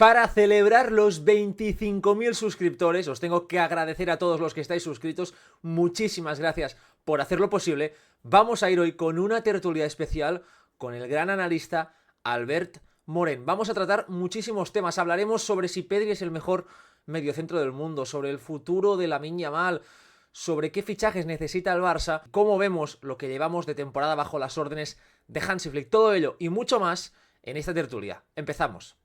Para celebrar los 25.000 suscriptores, os tengo que agradecer a todos los que estáis suscritos. Muchísimas gracias por hacerlo posible. Vamos a ir hoy con una tertulia especial con el gran analista Albert Morén. Vamos a tratar muchísimos temas. Hablaremos sobre si Pedri es el mejor mediocentro del mundo, sobre el futuro de Lamine Yamal, sobre qué fichajes necesita el Barça, cómo vemos lo que llevamos de temporada bajo las órdenes de Hansi Flick. Todo ello y mucho más en esta tertulia. Empezamos.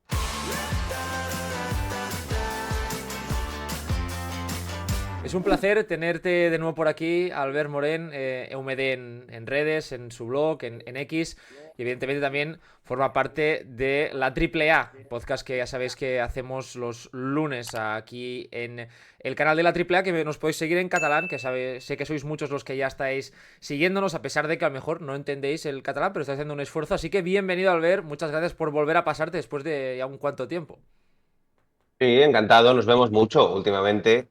Es un placer tenerte de nuevo por aquí, Albert Morén, EUMD en redes, en su blog, en X, y evidentemente también forma parte de la Triple A, podcast que ya sabéis que hacemos los lunes aquí en el canal de la Triple A, que nos podéis seguir en catalán, que sé que sois muchos los que ya estáis siguiéndonos, a pesar de que a lo mejor no entendéis el catalán, pero estáis haciendo un esfuerzo, así que bienvenido, Albert, muchas gracias por volver a pasarte después de ya un cuánto tiempo. Sí, encantado, nos vemos mucho últimamente.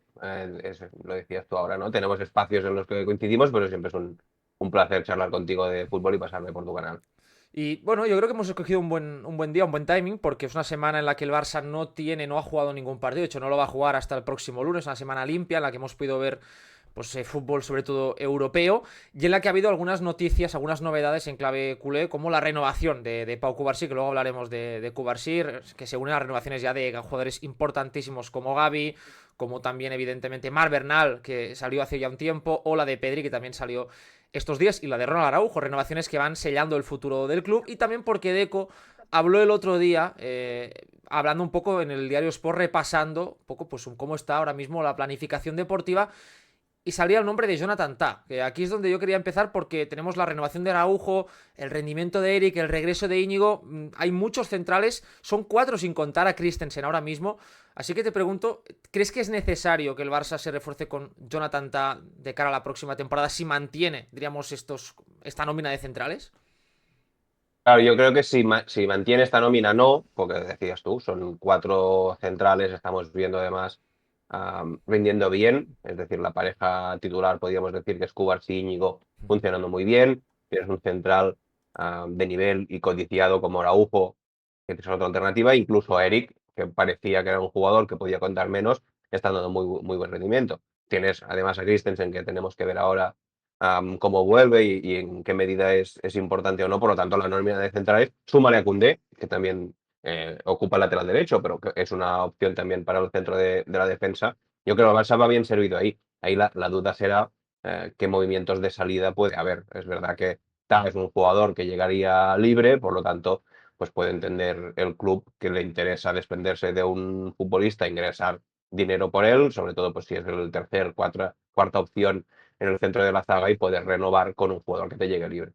Lo decías tú ahora, ¿no? Tenemos espacios en los que coincidimos, pero siempre es un placer charlar contigo de fútbol y pasarme por tu canal. Y bueno, yo creo que hemos escogido un buen día, un buen timing, porque es una semana en la que el Barça no ha jugado ningún partido, de hecho no lo va a jugar hasta el próximo lunes, una semana limpia en la que hemos podido ver pues fútbol sobre todo europeo, y en la que ha habido algunas noticias, algunas novedades en clave culé, como la renovación de Pau Cubarsí, que luego hablaremos de Cubarsí, que se unen a renovaciones ya de jugadores importantísimos como Gavi, como también evidentemente Mar Bernal, que salió hace ya un tiempo, o la de Pedri, que también salió estos días, y la de Ronald Araujo, renovaciones que van sellando el futuro del club, y también porque Deco habló el otro día, hablando un poco en el diario Sport, repasando un poco pues cómo está ahora mismo la planificación deportiva, y salía el nombre de Jonathan Tah, que aquí es donde yo quería empezar porque tenemos la renovación de Araujo, el rendimiento de Eric, el regreso de Íñigo, hay muchos centrales, son 4 sin contar a Christensen ahora mismo, así que te pregunto, ¿crees que es necesario que el Barça se refuerce con Jonathan Tah de cara a la próxima temporada si mantiene, diríamos, esta nómina de centrales? Claro, yo creo que si mantiene esta nómina, no, porque decías tú, son 4 centrales, estamos viendo además rindiendo bien, es decir, la pareja titular podríamos decir que es Cubarsí y Íñigo funcionando muy bien, tienes un central de nivel y codiciado como Araujo, que es otra alternativa, incluso Eric, que parecía que era un jugador que podía contar menos, está dando muy buen rendimiento. Tienes además a Christensen, que tenemos que ver ahora cómo vuelve y en qué medida es importante o no. Por lo tanto, la nómina de centrales, súmale a Koundé, que también ocupa el lateral derecho, pero que es una opción también para el centro de la defensa. Yo creo que el Barça va bien servido ahí. Ahí la duda será qué movimientos de salida puede haber. Es verdad que Tah es un jugador que llegaría libre, por lo tanto, pues puede entender el club que le interesa desprenderse de un futbolista, ingresar dinero por él, sobre todo pues si es el cuarta opción en el centro de la zaga y poder renovar con un jugador que te llegue libre.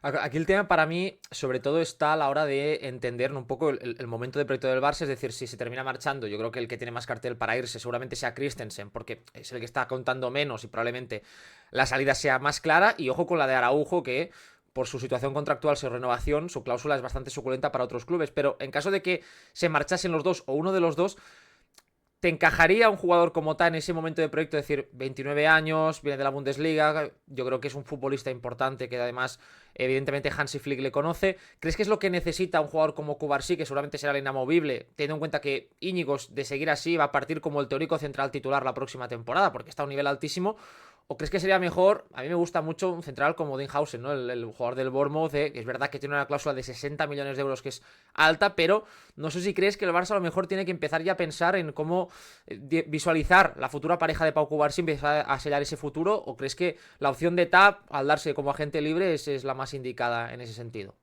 Aquí el tema para mí, sobre todo, está a la hora de entender un poco el momento de proyecto del Barça, es decir, si se termina marchando, yo creo que el que tiene más cartel para irse seguramente sea Christensen, porque es el que está contando menos y probablemente la salida sea más clara, y ojo con la de Araujo, que por su situación contractual, su renovación, su cláusula es bastante suculenta para otros clubes, pero en caso de que se marchasen los dos o uno de los dos, ¿te encajaría un jugador como tal en ese momento de proyecto? Es decir, 29 años, viene de la Bundesliga, yo creo que es un futbolista importante que además, evidentemente, Hansi Flick le conoce. ¿Crees que es lo que necesita un jugador como Cubarsí, que seguramente será el inamovible, teniendo en cuenta que Íñigo, de seguir así, va a partir como el teórico central titular la próxima temporada, porque está a un nivel altísimo? ¿O crees que sería mejor? A mí me gusta mucho un central como Dinhausen, ¿no? El jugador del Bournemouth, que es verdad que tiene una cláusula de 60 millones de euros que es alta, pero no sé si crees que el Barça a lo mejor tiene que empezar ya a pensar en cómo visualizar la futura pareja de Pau Cubarsí, empezar a sellar ese futuro, o crees que la opción de TAP, al darse como agente libre, es la más indicada en ese sentido?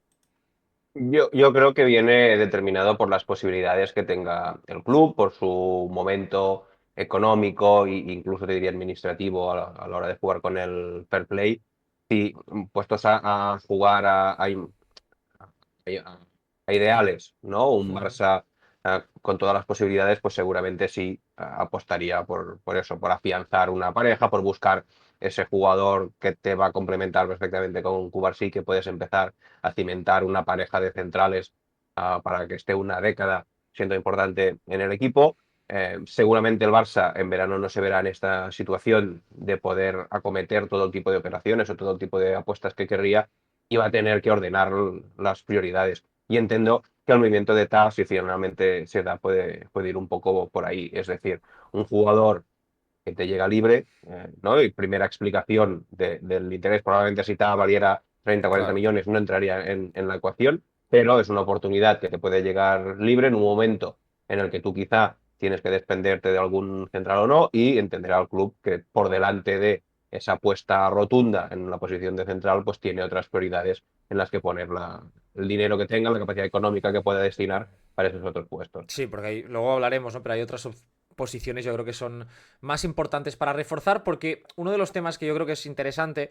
Yo creo que viene determinado por las posibilidades que tenga el club, por su momento económico e incluso te diría administrativo a la hora de jugar con el fair play. Si puestos a jugar a ideales, ¿no? Un Barça con todas las posibilidades, pues seguramente sí apostaría por eso, por afianzar una pareja, por buscar ese jugador que te va a complementar perfectamente con Cubarsí, que puedes empezar a cimentar una pareja de centrales para que esté una década siendo importante en el equipo. Seguramente el Barça en verano no se verá en esta situación de poder acometer todo el tipo de operaciones o todo el tipo de apuestas que querría y va a tener que ordenar las prioridades. y entiendo que el movimiento de TAS, si finalmente se da, puede ir un poco por ahí. Es decir, un jugador que te llega libre, ¿no? Y primera explicación del interés, probablemente si TAS valiera 30 o 40 Claro. millones, no entraría en la ecuación, pero es una oportunidad que te puede llegar libre en un momento en el que tú quizá tienes que desprenderte de algún central o no, y entenderá al club que por delante de esa apuesta rotunda en la posición de central, pues tiene otras prioridades en las que poner el dinero que tenga, la capacidad económica que pueda destinar para esos otros puestos. Sí, porque luego hablaremos, ¿no? Pero hay otras posiciones yo creo que son más importantes para reforzar, porque uno de los temas que yo creo que es interesante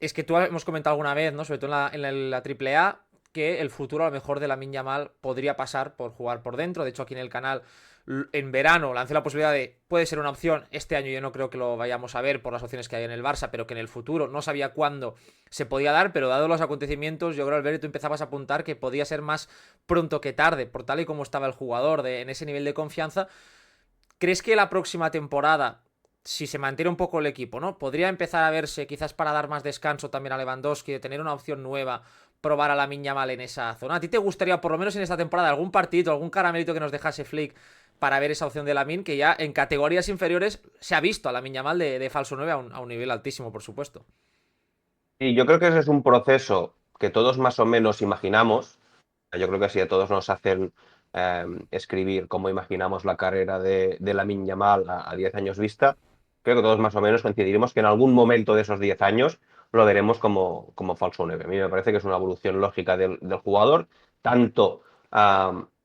es que tú hemos comentado alguna vez, ¿no? Sobre todo en la AAA, que el futuro a lo mejor de Lamine Yamal podría pasar por jugar por dentro. De hecho, aquí en el canal en verano lancé la posibilidad de, puede ser una opción, este año yo no creo que lo vayamos a ver por las opciones que hay en el Barça, pero que en el futuro no sabía cuándo se podía dar, pero dado los acontecimientos, yo creo, Alberto, tú empezabas a apuntar que podía ser más pronto que tarde, por tal y como estaba el jugador en ese nivel de confianza. ¿Crees que la próxima temporada, si se mantiene un poco el equipo, ¿no? Podría empezar a verse, quizás para dar más descanso también a Lewandowski, de tener una opción nueva, probar a Lamine Yamal en esa zona? ¿A ti te gustaría, por lo menos en esta temporada, algún partido, algún caramelito que nos dejase Flick para ver esa opción de Lamine, que ya en categorías inferiores se ha visto a Lamine Yamal de falso 9 a un nivel altísimo, por supuesto? Y yo creo que ese es un proceso que todos más o menos imaginamos. Yo creo que si a todos nos hacen escribir cómo imaginamos la carrera de Lamine Yamal a 10 años vista, creo que todos más o menos coincidiremos que en algún momento de esos 10 años lo veremos como falso 9. A mí me parece que es una evolución lógica del jugador, tanto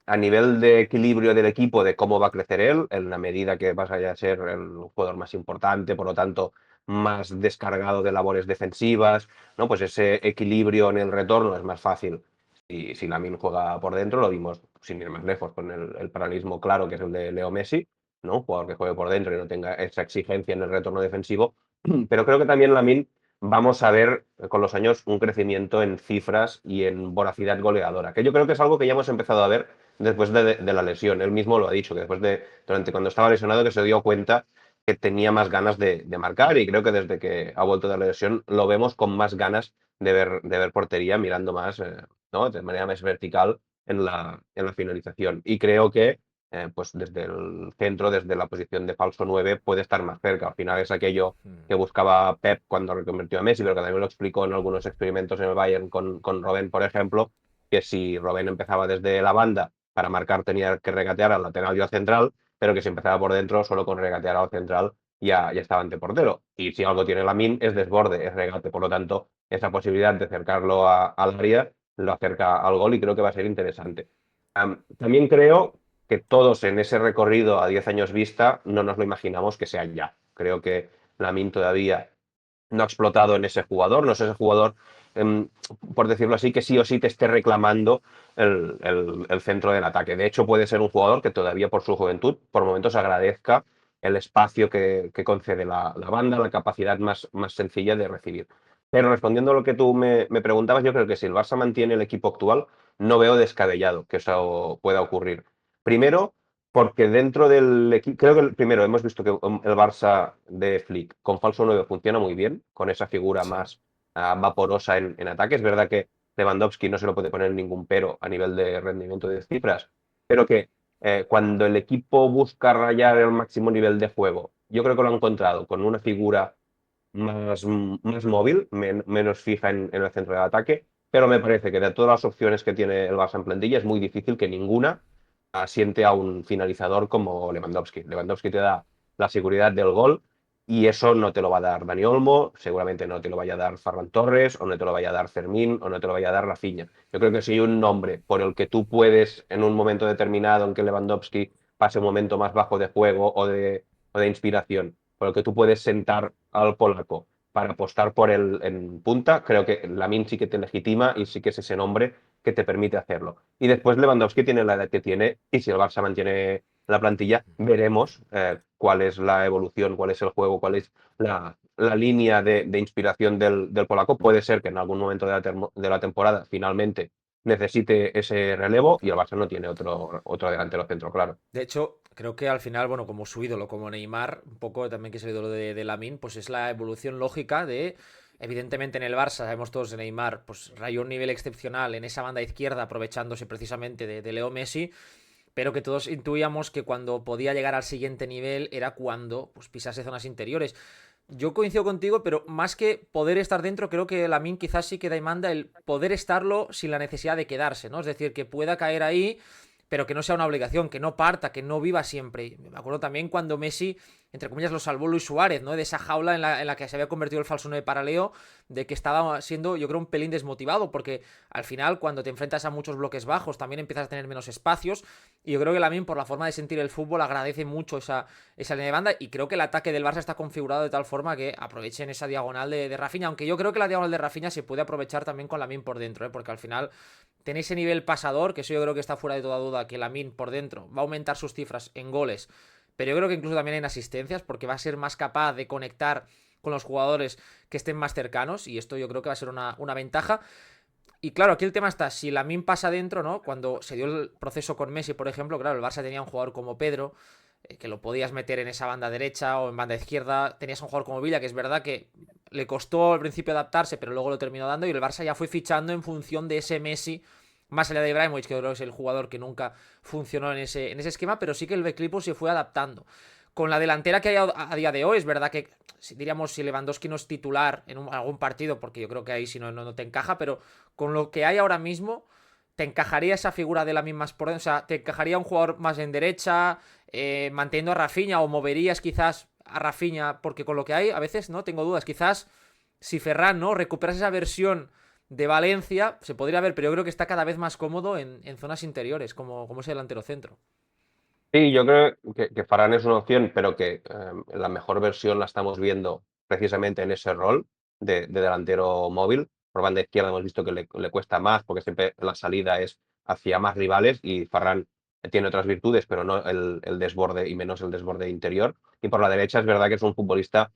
a nivel de equilibrio del equipo, de cómo va a crecer él, en la medida que vas a ser el jugador más importante, por lo tanto más descargado de labores defensivas, ¿no? Pues ese equilibrio en el retorno es más fácil. Y si Lamine juega por dentro, lo vimos sin ir más lejos, con el paralelismo claro que es el de Leo Messi, ¿no? Un jugador que juegue por dentro y no tenga esa exigencia en el retorno defensivo. Pero creo que también Lamine vamos a ver con los años un crecimiento en cifras y en voracidad goleadora, que yo creo que es algo que ya hemos empezado a ver después de la lesión. Él mismo lo ha dicho, que durante cuando estaba lesionado, que se dio cuenta que tenía más ganas de marcar, y creo que desde que ha vuelto de la lesión lo vemos con más ganas de ver portería, mirando más, ¿no? De manera más vertical en la finalización. Y creo que pues desde el centro, desde la posición de falso 9, puede estar más cerca. Al final es aquello que buscaba Pep cuando reconvirtió a Messi, pero que también lo explicó en algunos experimentos en el Bayern con Robben, por ejemplo, que si Robben empezaba desde la banda para marcar tenía que regatear al lateral y al central, pero que si empezaba por dentro, solo con regatear al central ya estaba ante portero. Y si algo tiene Lamine es desborde, es regate. Por lo tanto, esa posibilidad de acercarlo al área lo acerca al gol, y creo que va a ser interesante. También creo que todos en ese recorrido a 10 años vista no nos lo imaginamos que sea ya. Creo que Lamine todavía no ha explotado en ese jugador, no es ese jugador, em, por decirlo así, que sí o sí te esté reclamando el centro del ataque. De hecho, puede ser un jugador que todavía por su juventud, por momentos agradezca el espacio que concede la banda, la capacidad más sencilla de recibir. Pero respondiendo a lo que tú me preguntabas, yo creo que si el Barça mantiene el equipo actual, no veo descabellado que eso pueda ocurrir. Primero, porque dentro del equipo, creo que primero hemos visto que el Barça de Flick con falso 9 funciona muy bien, con esa figura Sí. más vaporosa en ataque. Es verdad que Lewandowski no se lo puede poner ningún pero a nivel de rendimiento de cifras, pero que cuando el equipo busca rayar el máximo nivel de juego, yo creo que lo ha encontrado con una figura más móvil, menos fija en el centro del ataque, pero me parece que de todas las opciones que tiene el Barça en plantilla es muy difícil que ninguna asiente a un finalizador como Lewandowski. Lewandowski te da la seguridad del gol, y eso no te lo va a dar Dani Olmo, seguramente no te lo vaya a dar Ferran Torres, o no te lo vaya a dar Fermín, o no te lo vaya a dar Rafinha. Yo creo que si hay un nombre por el que tú puedes, en un momento determinado en que Lewandowski pase un momento más bajo de juego o de inspiración, por el que tú puedes sentar al polaco para apostar por él en punta, creo que Lamine sí que te legitima y sí que es ese nombre que te permite hacerlo. Y después Lewandowski tiene la edad que tiene, y si el Barça mantiene la plantilla, veremos cuál es la evolución, cuál es el juego, cuál es la línea de inspiración del polaco. Puede ser que en algún momento de la temporada finalmente necesite ese relevo, y el Barça no tiene otro delantero centro, claro. De hecho, creo que al final, bueno, como su ídolo, como Neymar, un poco también que es el ídolo de Lamine, pues es la evolución lógica de Evidentemente en el Barça, sabemos todos de Neymar, pues rayó un nivel excepcional en esa banda izquierda, aprovechándose precisamente de Leo Messi, pero que todos intuíamos que cuando podía llegar al siguiente nivel era cuando pues, pisase zonas interiores. Yo coincido contigo, pero más que poder estar dentro, creo que Lamine quizás sí que demanda el poder estarlo sin la necesidad de quedarse, ¿no? Es decir, que pueda caer ahí, pero que no sea una obligación, que no parta, que no viva siempre. Me acuerdo también cuando Messi, entre comillas, lo salvó Luis Suárez, ¿no? De esa jaula en la que se había convertido el falso 9 para Leo, de que estaba siendo, yo creo, un pelín desmotivado, porque al final, cuando te enfrentas a muchos bloques bajos, también empiezas a tener menos espacios, y yo creo que Lamine, por la forma de sentir el fútbol, agradece mucho esa línea de banda, y creo que el ataque del Barça está configurado de tal forma que aprovechen esa diagonal de Rafinha, aunque yo creo que la diagonal de Rafinha se puede aprovechar también con Lamine por dentro, ¿eh? Porque al final tenéis ese nivel pasador, que eso yo creo que está fuera de toda duda, que Lamine por dentro va a aumentar sus cifras en goles, pero yo creo que incluso también en asistencias, porque va a ser más capaz de conectar con los jugadores que estén más cercanos, y esto yo creo que va a ser una ventaja. Y claro, aquí el tema está, si Lamine pasa dentro, ¿no? Cuando se dio el proceso con Messi, por ejemplo, claro, el Barça tenía un jugador como Pedro, que lo podías meter en esa banda derecha o en banda izquierda. Tenías un jugador como Villa, que es verdad que le costó al principio adaptarse, pero luego lo terminó dando. Y el Barça ya fue fichando en función de ese Messi, más allá de Ibrahimovic, que creo que es el jugador que nunca funcionó en ese esquema, pero sí que el equipo se fue adaptando. Con la delantera que hay a día de hoy, es verdad que diríamos si Lewandowski no es titular en algún partido, porque yo creo que ahí si no te encaja, pero con lo que hay ahora mismo, te encajaría esa figura de la misma por dentro, o sea, te encajaría un jugador más en derecha, manteniendo a Rafinha, o moverías quizás a Rafinha, porque con lo que hay, a veces, ¿no? Tengo dudas, quizás si Ferran, ¿no? Recuperas esa versión de Valencia, se podría ver, pero yo creo que está cada vez más cómodo en zonas interiores, como ese delantero centro. Sí, yo creo que Varane es una opción, pero que la mejor versión la estamos viendo precisamente en ese rol de delantero móvil. Por banda izquierda hemos visto que le cuesta más porque siempre la salida es hacia más rivales y Ferran tiene otras virtudes, pero no el desborde y menos el desborde interior. Y por la derecha es verdad que es un futbolista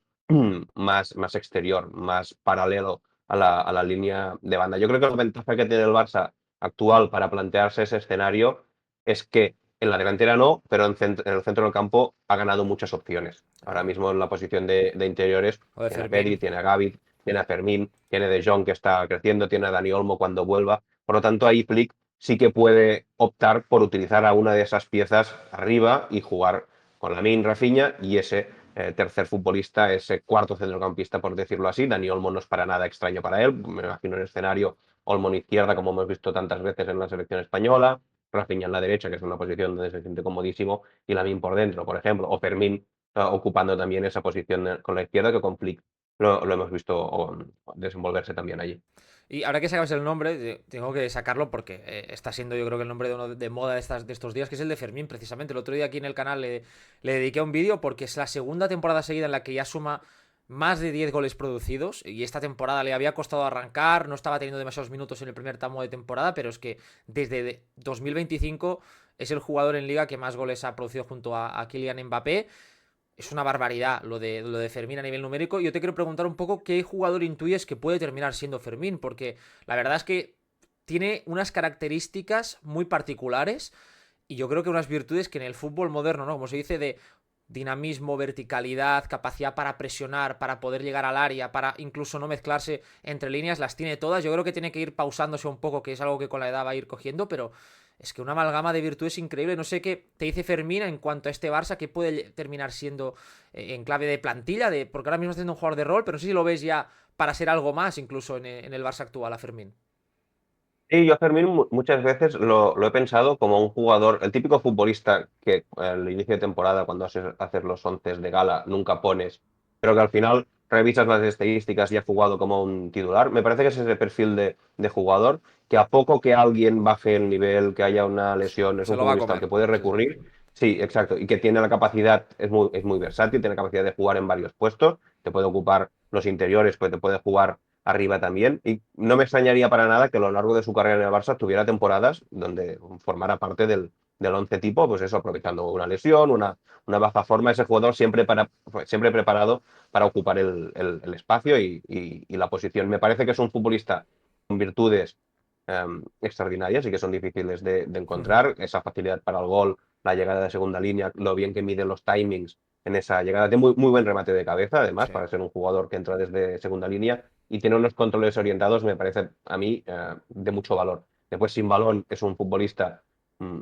más exterior, más paralelo a la línea de banda. Yo creo que la ventaja que tiene el Barça actual para plantearse ese escenario es que en la delantera no, pero en el centro del campo ha ganado muchas opciones. Ahora Claro. mismo en la posición de interiores O de tiene a Fermín. Pedri, tiene a Gavi, tiene a Fermín, tiene De Jong que está creciendo, tiene a Dani Olmo cuando vuelva. Por lo tanto, ahí Flick sí que puede optar por utilizar a una de esas piezas arriba y jugar con Lamine, Rafinha y ese tercer futbolista, ese cuarto centrocampista, por decirlo así. Dani Olmo no es para nada extraño para él. Me imagino en el escenario Olmo en izquierda, como hemos visto tantas veces en la selección española. Rafinha en la derecha, que es una posición donde se siente comodísimo, y Lamine por dentro, por ejemplo, o Fermín ocupando también esa posición con la izquierda, que con Flick lo hemos visto desenvolverse también allí. Y ahora que sacabas el nombre, tengo que sacarlo porque está siendo yo creo que el nombre de moda de estos días, que es el de Fermín, precisamente. El otro día aquí en el canal le dediqué un vídeo porque es la segunda temporada seguida en la que ya suma más de 10 goles producidos y esta temporada le había costado arrancar, no estaba teniendo demasiados minutos en el primer tramo de temporada, pero es que desde 2025 es el jugador en liga que más goles ha producido junto a Kylian Mbappé. Es una barbaridad lo de Fermín a nivel numérico. Yo te quiero preguntar un poco qué jugador intuyes que puede terminar siendo Fermín, porque la verdad es que tiene unas características muy particulares y yo creo que unas virtudes que en el fútbol moderno, ¿no? Como se dice, de dinamismo, verticalidad, capacidad para presionar, para poder llegar al área, para incluso no mezclarse entre líneas, las tiene todas. Yo creo que tiene que ir pausándose un poco, que es algo que con la edad va a ir cogiendo, pero es que una amalgama de virtudes increíble. No sé qué te dice Fermín en cuanto a este Barça, que puede terminar siendo en clave de plantilla, porque ahora mismo está siendo un jugador de rol, pero no sé si lo ves ya para ser algo más, incluso en el Barça actual, a Fermín. Y yo a Fermín muchas veces lo he pensado como un jugador, el típico futbolista que al inicio de temporada, cuando haces los once de gala, nunca pones, pero que al final revisas las estadísticas y ha jugado como un titular. Me parece que es ese perfil de jugador que a poco que alguien baje el nivel, que haya una lesión, es Se un lo va a futbolista al comer. que puede Sí, sí. recurrir. Sí, exacto. Y que tiene la capacidad, es muy versátil, tiene la capacidad de jugar en varios puestos, te puede ocupar los interiores, pues te puede jugar arriba también. Y no me extrañaría para nada que a lo largo de su carrera en el Barça tuviera temporadas donde formara parte del once tipo, pues eso, aprovechando una lesión, una baja forma, ese jugador siempre preparado para ocupar el espacio y la posición. Me parece que es un futbolista con virtudes extraordinarias y que son difíciles de Ujú. encontrar, esa facilidad para el gol, la llegada de segunda línea, lo bien que mide los timings en esa llegada, de muy, muy buen remate de cabeza, además, Sí. para ser un jugador que entra desde segunda línea y tiene unos controles orientados, me parece a mí de mucho valor. Después, sin balón, es un futbolista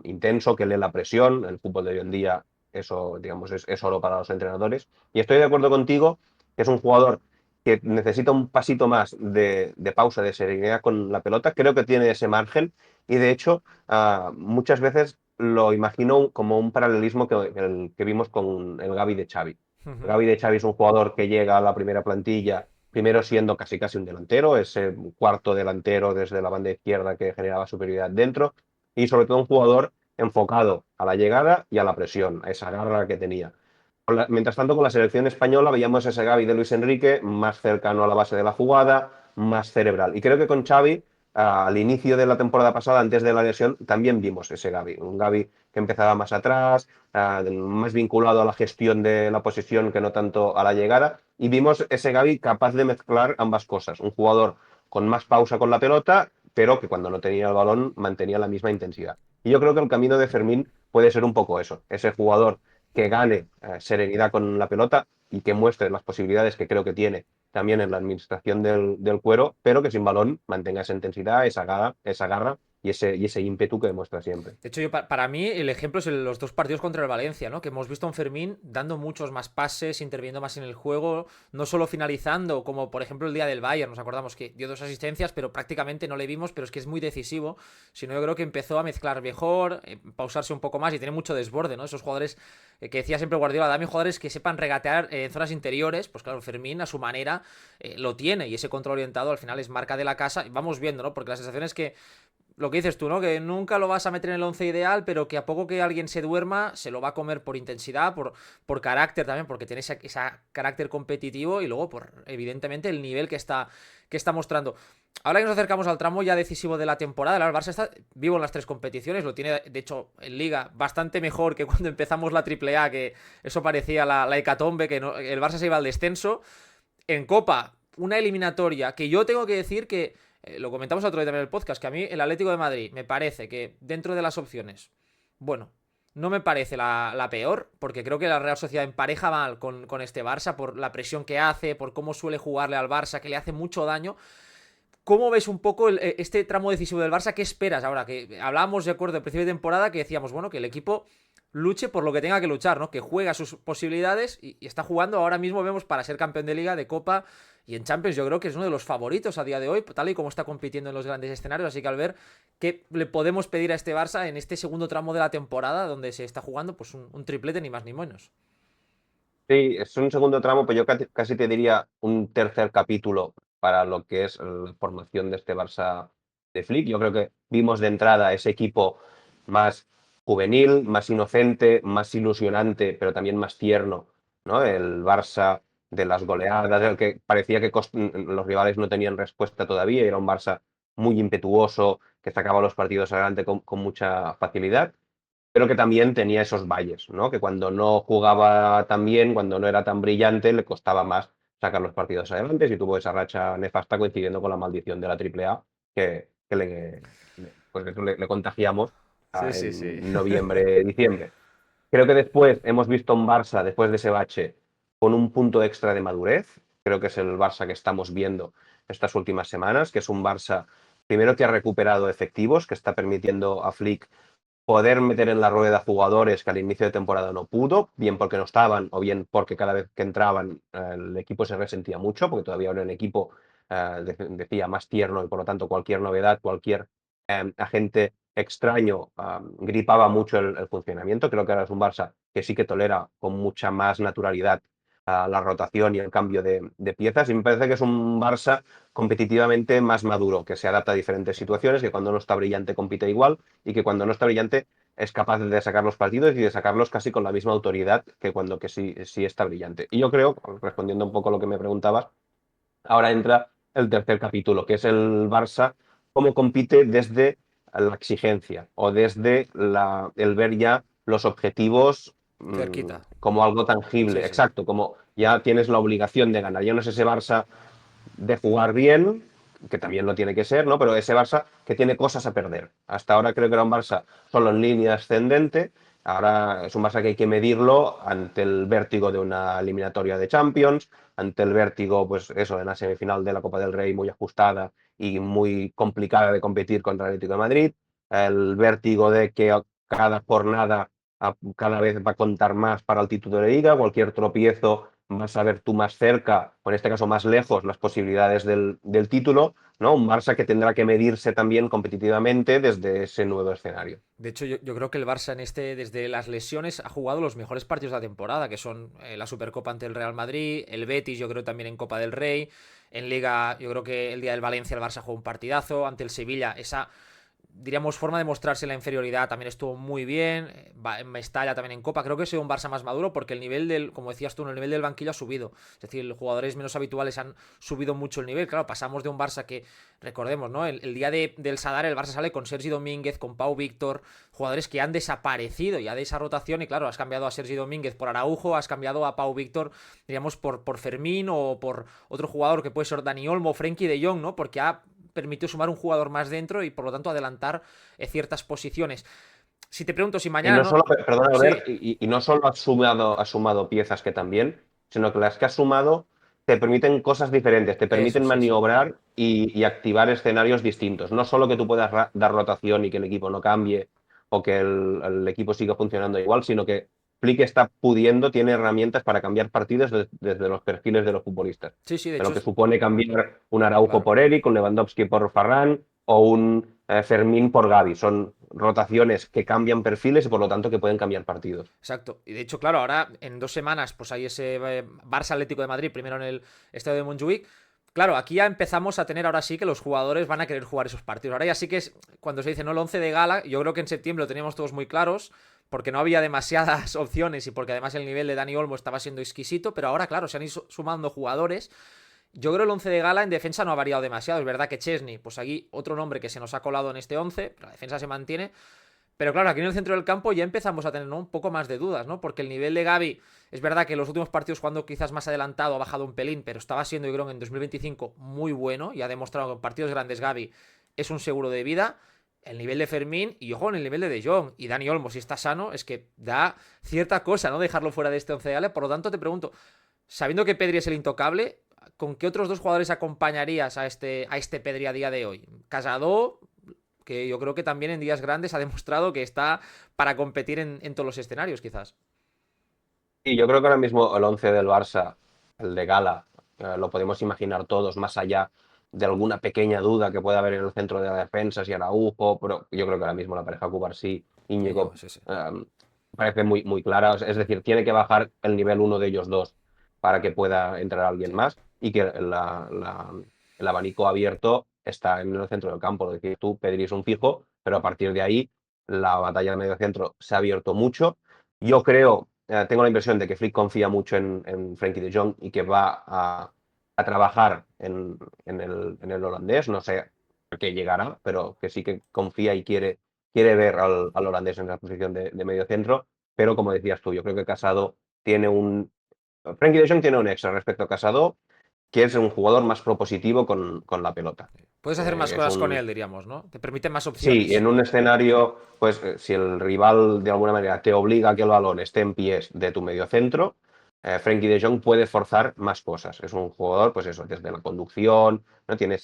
intenso, que lee la presión. El fútbol de hoy en día, eso, digamos, es oro para los entrenadores. Y estoy de acuerdo contigo que es un jugador que necesita un pasito más de pausa, de serenidad con la pelota. Creo que tiene ese margen y, de hecho, muchas veces lo imagino como un paralelismo que vimos con el Gavi de Xavi. El Ujú. Gavi de Xavi es un jugador que llega a la primera plantilla, primero siendo casi casi un delantero, ese cuarto delantero desde la banda izquierda que generaba superioridad dentro, y sobre todo un jugador enfocado a la llegada y a la presión, a esa garra que tenía. Mientras tanto, con la selección española veíamos ese Gavi de Luis Enrique más cercano a la base de la jugada, más cerebral. Y creo que con Xavi, al inicio de la temporada pasada, antes de la lesión, también vimos ese Gavi. Un Gavi que empezaba más atrás, más vinculado a la gestión de la posición que no tanto a la llegada. Y vimos ese Gavi capaz de mezclar ambas cosas. Un jugador con más pausa con la pelota, pero que cuando no tenía el balón mantenía la misma intensidad. Y yo creo que el camino de Fermín puede ser un poco eso, ese jugador que gane serenidad con la pelota y que muestre las posibilidades que creo que tiene también en la administración del cuero, pero que sin balón mantenga esa intensidad, esa garra y ese ímpetu que demuestra siempre. De hecho, yo, para mí el ejemplo es los dos partidos contra el Valencia, ¿no? Que hemos visto a un Fermín dando muchos más pases, interviniendo más en el juego, no solo finalizando, como por ejemplo el día del Bayern, nos acordamos que dio 2 asistencias, pero prácticamente no le vimos, pero es que es muy decisivo, sino yo creo que empezó a mezclar mejor, pausarse un poco más y tiene mucho desborde, ¿no? Esos jugadores que decía siempre Guardiola, dame jugadores que sepan regatear en zonas interiores, pues claro, Fermín a su manera lo tiene y ese control orientado al final es marca de la casa y vamos viendo, ¿no? Porque la sensación es que lo que dices tú, ¿no? Que nunca lo vas a meter en el 11 ideal, pero que a poco que alguien se duerma, se lo va a comer por intensidad, por carácter también, porque tiene ese carácter competitivo y luego por, evidentemente, el nivel que está mostrando. Ahora que nos acercamos al tramo ya decisivo de la temporada, el Barça está vivo en las 3 competiciones, lo tiene, de hecho, en Liga bastante mejor que cuando empezamos la AAA, que eso parecía la hecatombe, que el Barça se iba al descenso. En Copa, una eliminatoria que yo tengo que decir que lo comentamos otro día también en el podcast, que a mí el Atlético de Madrid me parece que dentro de las opciones, bueno, no me parece la peor, porque creo que la Real Sociedad empareja mal con este Barça por la presión que hace, por cómo suele jugarle al Barça, que le hace mucho daño. ¿Cómo ves un poco este tramo decisivo del Barça? ¿Qué esperas ahora? Que hablábamos, de acuerdo, al principio de temporada, que decíamos, bueno, que el equipo luche por lo que tenga que luchar, ¿no? Que juega sus posibilidades y está jugando, ahora mismo vemos, para ser campeón de Liga, de Copa y en Champions. Yo creo que es uno de los favoritos a día de hoy, tal y como está compitiendo en los grandes escenarios. Así que al ver qué le podemos pedir a este Barça en este segundo tramo de la temporada, donde se está jugando pues un triplete, ni más ni menos. Sí, es un segundo tramo, pero yo casi te diría un tercer capítulo para lo que es la formación de este Barça de Flick. Yo creo que vimos de entrada ese equipo más juvenil, más inocente, más ilusionante, pero también más tierno, ¿no? El Barça de las goleadas, el que parecía que los rivales no tenían respuesta todavía, era un Barça muy impetuoso, que sacaba los partidos adelante con mucha facilidad, pero que también tenía esos valles, ¿no? Que cuando no jugaba tan bien, cuando no era tan brillante, le costaba más sacar los partidos adelante, y tuvo esa racha nefasta coincidiendo con la maldición de la AAA que pues eso le contagiamos Sí, sí, sí. en noviembre, diciembre. Creo que después hemos visto un Barça, después de ese bache, con un punto extra de madurez. Creo que es el Barça que estamos viendo estas últimas semanas, que es un Barça, primero, que ha recuperado efectivos, que está permitiendo a Flick poder meter en la rueda jugadores que al inicio de temporada no pudo, bien porque no estaban o bien porque cada vez que entraban el equipo se resentía mucho, porque todavía era un equipo, decía, más tierno y por lo tanto cualquier novedad, cualquier agente extraño gripaba mucho el funcionamiento. Creo que ahora es un Barça que sí que tolera con mucha más naturalidad la rotación y el cambio de piezas, y me parece que es un Barça competitivamente más maduro, que se adapta a diferentes situaciones, que cuando no está brillante compite igual y que cuando no está brillante es capaz de sacar los partidos y de sacarlos casi con la misma autoridad que cuando que sí está brillante. Y yo creo, respondiendo un poco a lo que me preguntabas, ahora entra el tercer capítulo, que es el Barça, cómo compite desde la exigencia o desde el ver ya los objetivos Cerquita. como algo tangible, Sí, sí. exacto, como ya tienes la obligación de ganar. Ya no es ese Barça de jugar bien, que también lo tiene que ser, ¿no? Pero ese Barça que tiene cosas a perder. Hasta ahora creo que era un Barça solo en línea ascendente, Ahora es un Barça que hay que medirlo ante el vértigo de una eliminatoria de Champions, ante el vértigo, pues eso, de una semifinal de la Copa del Rey muy ajustada y muy complicada de competir contra el Atlético de Madrid, el vértigo de que cada jornada cada vez va a contar más para el título de Liga, cualquier tropiezo vas a ver tú más cerca, o en este caso más lejos, las posibilidades del título, ¿no? Un Barça que tendrá que medirse también competitivamente desde ese nuevo escenario. De hecho, yo creo que el Barça desde las lesiones, ha jugado los mejores partidos de la temporada, que son la Supercopa ante el Real Madrid, el Betis, yo creo también en Copa del Rey, en Liga, yo creo que el día del Valencia el Barça jugó un partidazo, ante el Sevilla, esa, diríamos, forma de mostrarse la inferioridad también estuvo muy bien. En Mestalla también en Copa. Creo que ha sido un Barça más maduro porque el nivel del, como decías tú, el nivel del banquillo ha subido. Es decir, los jugadores menos habituales han subido mucho el nivel. Claro, pasamos de un Barça que, recordemos, ¿no? El día del Sadar el Barça sale con Sergi Domínguez, con Pau Víctor, jugadores que han desaparecido ya de esa rotación. Y claro, has cambiado a Sergi Domínguez por Araujo, has cambiado a Pau Víctor, diríamos, por Fermín o por otro jugador que puede ser Dani Olmo, Frenkie de Jong, ¿no? Porque permitió sumar un jugador más dentro y por lo tanto adelantar ciertas posiciones. Si te pregunto si Y mañana no no. solo, perdona, Sí, Albert, y no solo ha sumado piezas que también, sino que las que ha sumado te permiten cosas diferentes, te eso, permiten sí, sí. maniobrar y activar escenarios distintos. No solo que tú puedas dar rotación y que el equipo no cambie o que el equipo siga funcionando igual, sino que Flick está pudiendo, tiene herramientas para cambiar partidos desde los perfiles de los futbolistas. Sí, sí, de De hecho lo que es. supone cambiar un Araujo Claro. por Eric, un Lewandowski por Ferran o un Fermín por Gavi. Son rotaciones que cambian perfiles y por lo tanto que pueden cambiar partidos. Exacto. Y de hecho, claro, ahora en 2 semanas, pues hay ese Barça Atlético de Madrid, primero en el estadio de Montjuic. Claro, aquí ya empezamos a tener ahora sí que los jugadores van a querer jugar esos partidos. Ahora ya sí que es cuando se dice no el 11 de gala, yo creo que en septiembre lo teníamos todos muy claros, porque no había demasiadas opciones y porque además el nivel de Dani Olmo estaba siendo exquisito, pero ahora claro, se han ido sumando jugadores. Yo creo el 11 de gala en defensa no ha variado demasiado. Es verdad que Chesney, pues aquí otro nombre que se nos ha colado en este 11, la defensa se mantiene. Pero claro, aquí en el centro del campo ya empezamos a tener, ¿no?, un poco más de dudas, ¿no? Porque el nivel de Gavi, es verdad que en los últimos partidos jugando quizás más adelantado ha bajado un pelín, pero estaba siendo, yo creo, en 2025 muy bueno y ha demostrado que en partidos grandes Gavi es un seguro de vida. El nivel de Fermín y ojo en el nivel de Jong y Dani Olmo, si está sano, es que da cierta cosa, ¿no? Dejarlo fuera de este 11 de gala. Por lo tanto, te pregunto, sabiendo que Pedri es el intocable, ¿con qué otros dos jugadores acompañarías a este Pedri a día de hoy? Casado, que yo creo que también en días grandes ha demostrado que está para competir en todos los escenarios, quizás. Y yo creo que ahora mismo el 11 del Barça, el de Gala, lo podemos imaginar todos, más allá de alguna pequeña duda que pueda haber en el centro de la defensa, si Araujo, pero yo creo que ahora mismo la pareja Cubarsí, Íñigo, Íñigo, sí, sí. parece muy, muy clara. Es decir, tiene que bajar el nivel uno de ellos dos para que pueda entrar alguien Sí. más y que el abanico abierto está en el centro del campo. Es decir, tú, Pedri es un fijo, pero a partir de ahí la batalla de medio centro se ha abierto mucho. Yo creo, tengo la impresión de que Flick confía mucho en Frenkie de Jong y que va a trabajar en el holandés. No sé a qué llegará, pero que sí que confía y quiere ver al holandés en la posición de medio centro. Pero como decías tú, yo creo que Casado tiene un. Frenkie de Jong tiene un extra respecto a Casado, que es un jugador más propositivo con la pelota. Puedes hacer más Es cosas con un, él, diríamos, ¿no? Te permite más Sí, opciones. en un escenario, pues si el rival de alguna manera te obliga a que el balón esté en pies de tu mediocentro, Frenkie de Jong puede forzar más cosas. Es un jugador, pues eso, desde la conducción, ¿no? Tiene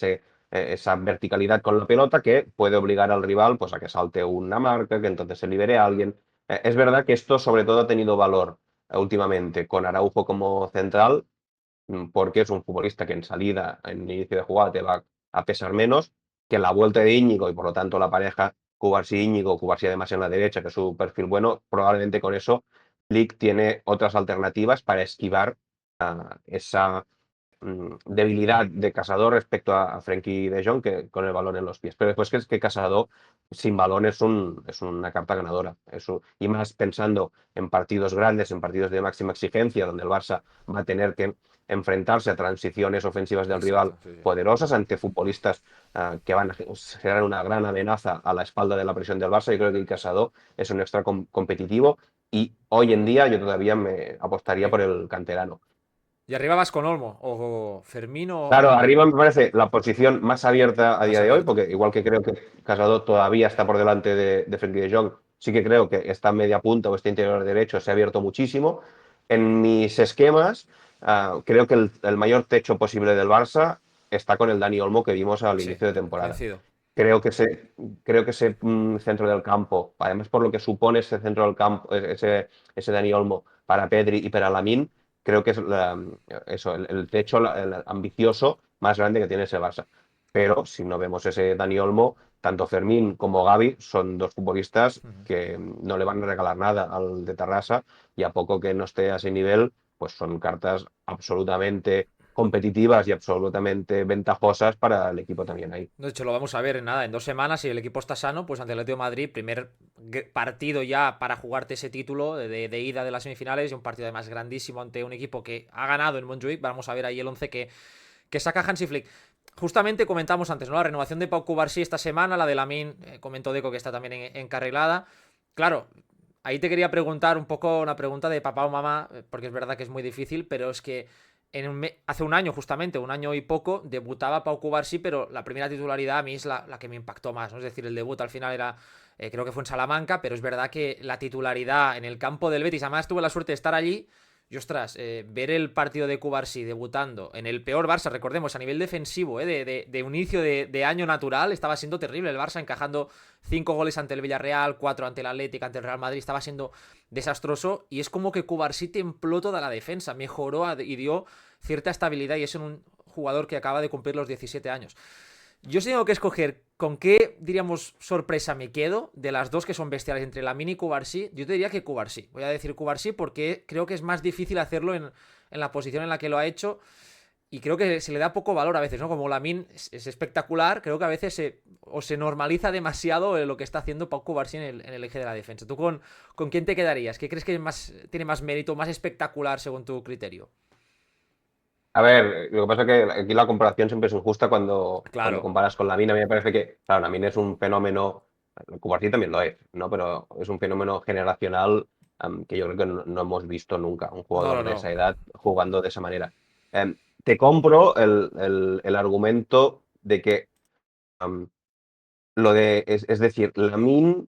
esa verticalidad con la pelota que puede obligar al rival pues, a que salte una marca, que entonces se libere a alguien. Es verdad que esto sobre todo ha tenido valor últimamente con Araujo como central, porque es un futbolista que en salida, en inicio de jugada, te va a pesar menos que la vuelta de Íñigo y por lo tanto la pareja Cubarsí-Íñigo, Cubarsí además en la derecha, que es su perfil bueno, probablemente con eso Flick tiene otras alternativas para esquivar esa debilidad de Casado respecto a Frenkie de Jong que con el balón en los pies. Pero después que es que Casado sin balón es una carta ganadora. Y más pensando en partidos grandes, en partidos de máxima exigencia, donde el Barça va a tener que enfrentarse a transiciones ofensivas del rival Exacto, sí, sí. poderosas ante futbolistas que van a ser una gran amenaza a la espalda de la presión del Barça. Yo creo que el Casado es un extra competitivo y hoy en día yo todavía me apostaría por el canterano. Y arriba vas con Olmo, o Fermín Claro, o arriba me parece la posición más abierta a más día de hoy, abierta. porque igual que creo que Casado todavía está por delante de Frenkie de Jong, sí que creo que esta media punta o este interior derecho se ha abierto muchísimo. En mis esquemas, creo que el mayor techo posible del Barça está con el Dani Olmo que vimos al Sí, inicio de temporada. coincido. Creo que ese centro del campo, además por lo que supone ese centro del campo, ese Dani Olmo para Pedri y para Lamine, creo que es el techo el ambicioso más grande que tiene ese Barça. Pero si no vemos ese Dani Olmo, tanto Fermín como Gavi son dos futbolistas Ujú. que no le van a regalar nada al de Tarrasa y a poco que no esté a ese nivel, pues son cartas absolutamente competitivas y absolutamente ventajosas para el equipo también ahí. De hecho, lo vamos a ver en nada, en 2 semanas, si el equipo está sano, pues ante el Atlético de Madrid, primer partido ya para jugarte ese título de ida de las semifinales y un partido además grandísimo ante un equipo que ha ganado en Montjuic. Vamos a ver ahí el 11 que saca Hansi Flick. Justamente comentamos antes, ¿no? La renovación de Pau Cubarsí esta semana, la de Lamine, comentó Deco que está también encarrilada. Claro, ahí te quería preguntar un poco una pregunta de papá o mamá, porque es verdad que es muy difícil, pero es que hace un año, justamente, un año y poco, debutaba Pau Cubarsí, pero la primera titularidad a mí es la que me impactó más, ¿no? Es decir, el debut al final era, creo que fue en Salamanca, pero es verdad que la titularidad en el campo del Betis, además tuve la suerte de estar allí. Y ostras, ver el partido de Cubarsí debutando en el peor Barça, recordemos, a nivel defensivo, de un inicio de año natural, estaba siendo terrible el Barça, encajando 5 goles ante el Villarreal, 4 ante el Atlético, ante el Real Madrid, estaba siendo desastroso. Y es como que Cubarsí templó toda la defensa, mejoró y dio cierta estabilidad. Y es un jugador que acaba de cumplir los 17 años. Yo si tengo que escoger con qué, diríamos, sorpresa me quedo, de las dos que son bestiales entre Lamine y Cubarsí, yo te diría que Cubarsí. Voy a decir Cubarsí porque creo que es más difícil hacerlo en la posición en la que lo ha hecho y creo que se le da poco valor a veces, ¿no? Como Lamine es espectacular, creo que a veces se normaliza demasiado lo que está haciendo Pau Cubarsí en el eje de la defensa. ¿Tú con quién te quedarías? ¿Qué crees que tiene más mérito, más espectacular según tu criterio? A ver, lo que pasa es que aquí la comparación siempre es injusta cuando Claro. comparas con Lamine. A mí me parece que, claro, Lamine es un fenómeno, Cubarsí también lo es, ¿no? Pero es un fenómeno generacional que yo creo que no hemos visto nunca, un No, no, jugador de esa no. edad jugando de esa manera. Te compro el argumento de que am, es decir, Lamine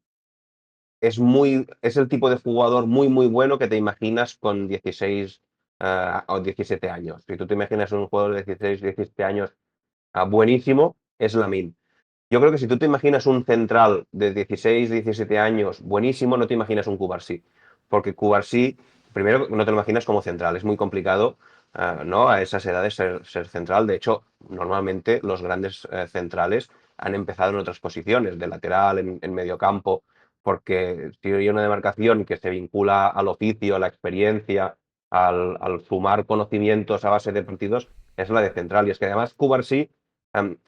es el tipo de jugador muy, muy bueno que te imaginas con 16 o 17 años. Si tú te imaginas un jugador de 16, 17 años buenísimo, es Lamine. Yo creo que si tú te imaginas un central de 16, 17 años buenísimo, no te imaginas un Cubarsí. Porque Cubarsí, primero, no te lo imaginas como central. Es muy complicado, ¿no? A esas edades ser central. De hecho, normalmente los grandes centrales han empezado en otras posiciones, de lateral, en medio campo, porque si hay una demarcación que se vincula al oficio, a la experiencia, al sumar conocimientos a base de partidos, es la de central. Y es que además Cubarsí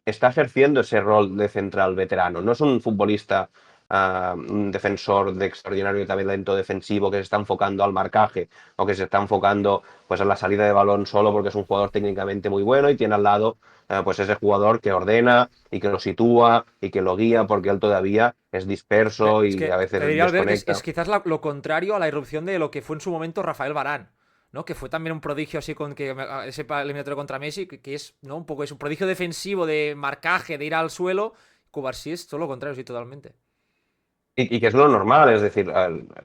está ejerciendo ese rol de central veterano. No es un futbolista, un defensor de extraordinario talento defensivo que se está enfocando al marcaje o que se está enfocando pues a la salida de balón solo porque es un jugador técnicamente muy bueno y tiene al lado pues ese jugador que ordena y que lo sitúa y que lo guía porque él todavía es disperso Es y que a te veces diría, Albert, que es desconecta. quizás lo contrario a la irrupción de lo que fue en su momento Rafael Varane, ¿no? Que fue también un prodigio así con que ese eliminatorio contra Messi, que es, ¿no? Un poco es un prodigio defensivo de marcaje, de ir al suelo. Cubarsí es todo lo contrario, sí, totalmente. Y que es lo normal, es decir,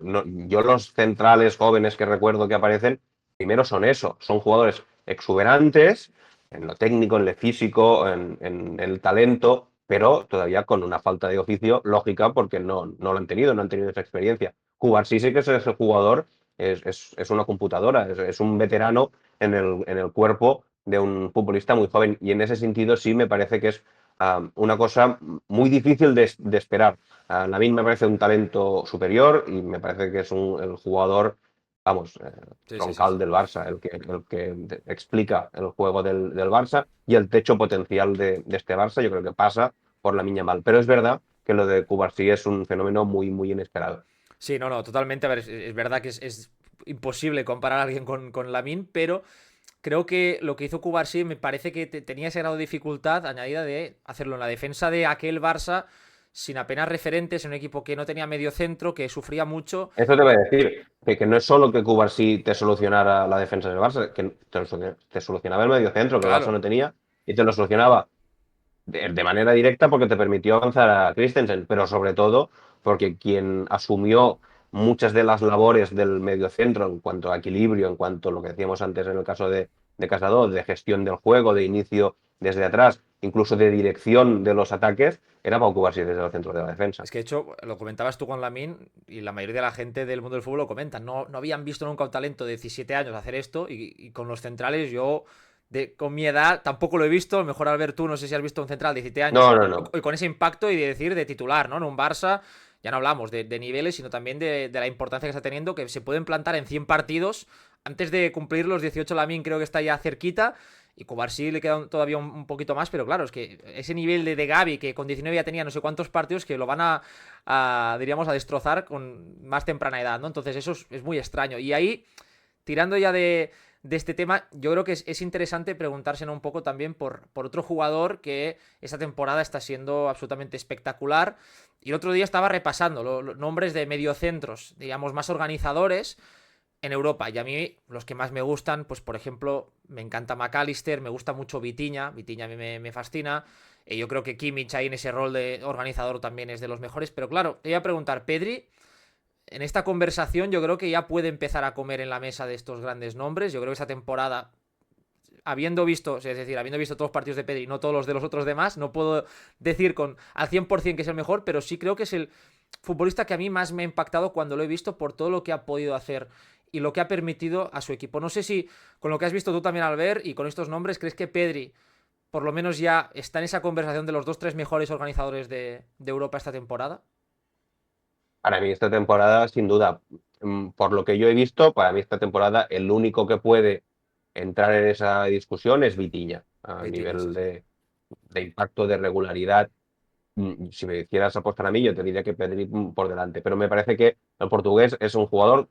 yo los centrales jóvenes que recuerdo que aparecen, primero son eso, son jugadores exuberantes en lo técnico, en lo físico, en el talento, pero todavía con una falta de oficio lógica porque no lo han tenido, no han tenido esa experiencia. Cubarsí sí que es ese jugador, es una computadora, es un veterano en el cuerpo de un futbolista muy joven y en ese sentido sí me parece que es una cosa muy difícil de esperar. Lamine me parece un talento superior y me parece que es el jugador, vamos, Sí, sí, sí, troncal sí. del Barça, el que explica el juego del Barça y el techo potencial de este Barça. Yo creo que pasa por la Yamal. Pero es verdad que lo de Cubarsí es un fenómeno muy, muy inesperado. Sí, no, no, totalmente. A ver, es verdad que es imposible comparar a alguien con Lamine, pero creo que lo que hizo Cubarsí me parece que tenía ese grado de dificultad añadida de hacerlo en la defensa de aquel Barça sin apenas referentes, en un equipo que no tenía medio centro, que sufría mucho. Eso te voy a decir, que no es solo que Cubarsí te solucionara la defensa del Barça, que te solucionaba el medio centro que el Barça Claro. no tenía y te lo solucionaba de manera directa porque te permitió avanzar a Christensen, pero sobre todo porque quien asumió muchas de las labores del mediocentro en cuanto a equilibrio, en cuanto a lo que decíamos antes en el caso de Casado, de gestión del juego, de inicio desde atrás, incluso de dirección de los ataques, era Pau Cubarsí desde los centros de la defensa. Es que de hecho, lo comentabas tú con Lamine y la mayoría de la gente del mundo del fútbol lo comentan. No habían visto nunca un talento de 17 años hacer esto y con los centrales yo, con mi edad, tampoco lo he visto. A lo mejor al ver tú, no sé si has visto un central de 17 años No, no, no. y con ese impacto y de decir de titular, ¿no? En un Barça, ya no hablamos de niveles, sino también de la importancia que está teniendo, que se pueden plantar en 100 partidos. Antes de cumplir los 18, Lamine creo que está ya cerquita. Y Cubarsí le queda todavía un poquito más, pero claro, es que ese nivel de Gavi, que con 19 ya tenía no sé cuántos partidos, que lo van diríamos, a destrozar con más temprana edad, ¿no? Entonces eso es muy extraño. Y ahí, tirando ya de este tema, yo creo que es interesante preguntarse, ¿no?, un poco también por otro jugador que esta temporada está siendo absolutamente espectacular. Y el otro día estaba repasando los nombres de mediocentros, digamos, más organizadores en Europa. Y a mí, los que más me gustan, pues por ejemplo, me encanta McAllister, me gusta mucho Vitinha a mí me fascina. Yo creo que Kimmich ahí en ese rol de organizador también es de los mejores. Pero claro, te iba a preguntar, Pedri, en esta conversación yo creo que ya puede empezar a comer en la mesa de estos grandes nombres. Yo creo que esta temporada, habiendo visto, es decir, habiendo visto todos los partidos de Pedri, no todos los de los otros demás, no puedo decir al 100% que es el mejor, pero sí creo que es el futbolista que a mí más me ha impactado cuando lo he visto por todo lo que ha podido hacer y lo que ha permitido a su equipo. No sé si con lo que has visto tú también al ver y con estos nombres, ¿crees que Pedri por lo menos ya está en esa conversación de los 2-3 mejores organizadores de Europa esta temporada? Para mí esta temporada, sin duda, por lo que yo he visto, para mí esta temporada el único que puede entrar en esa discusión es Vitinha, a Vitinha, sí, nivel sí. de impacto, de regularidad. Si me hicieras apostar a mí, yo te diría que Pedri por delante, pero me parece que el portugués es un jugador